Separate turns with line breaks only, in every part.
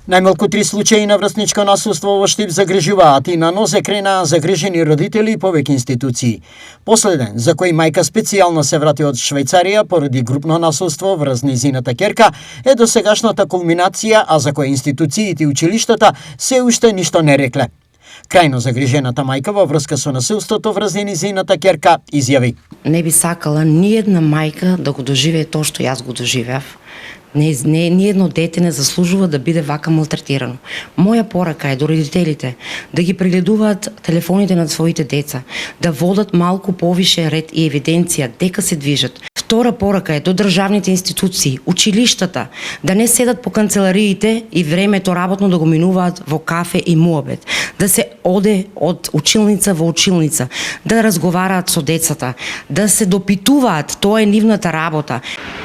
Најмалку 3 случаи на врсничко насилство во Штип загрижуваат и на нозе кренаа загрижени родители и повеќе институции. Последен, за кој мајка специјално се врати од Швајцарија поради групно насилство врз нејзината ќерка, е досегашната кулминација, а за кој институциите и училиштата се уште ништо не рекле. Крајно загрижената мајка во врска со насилството врз нејзината ќерка изјави:
Не би сакала ни една мајка да го доживее тоа што јас го доживеав. Ни едно дете не заслужува да биде вака малтретирано. Моја порака е до родителите да ги прегледуваат телефоните на своите деца, да водат малку повише ред и евиденција дека се движат. Втора порака е до државните институции, училиштата, да не седат по канцелариите и времето работно да го минуваат во кафе и муабет, да се оде од училница во училница, да разговараат со децата, да се допитуваат, тоа е нивната работа.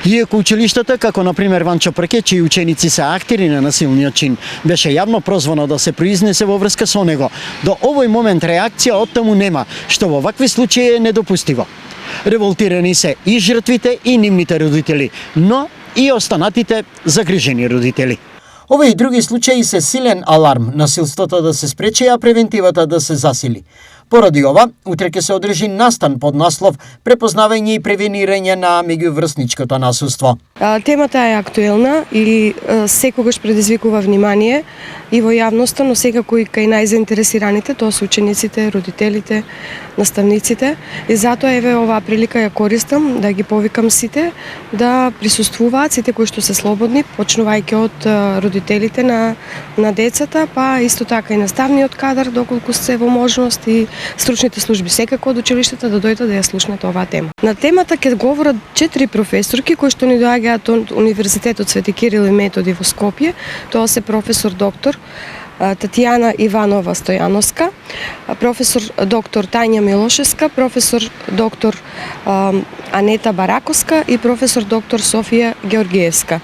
Иако училиштата, како например Ванчо Прке, чии ученици се актери на насилниот чин, беше јавно прозвано да се произнесе во врска со него, до овој момент реакција од таму нема, што во вакви случаи е недопустиво. Револтирани се и жртвите и нивните родители, но и останатите загрижени родители. Овие и други случаи се силен аларм, насилството да се спречи, а превентивата да се засили. Поради ова, утре ќе се одржи настан под наслов Препознавање и превенирање на меѓуврсничкото насилство.
Темата е актуелна и секогаш предизвикува внимание и во јавноста, но секако и кај најзаинтересираните, тоа се учениците, родителите, наставниците. И затоа еве оваа прилика ја користам да ги повикам сите да присуствуваат, сите кои што се слободни, почнувајќи од родителите на децата, па исто така и наставниот кадар доколку се во можност и стручните служби секако од училиштата да дојдат да ја слушнат оваа тема. На темата ќе говорат 4 професорки кои што ни доаѓаат од Универзитетот Свети Кирил и Методи во Скопје. Тоа се професор доктор Татјана Иванова Стојановска, професор доктор Тања Милошевска, професор доктор Анета Бараковска и професор доктор Софија Георгиевска.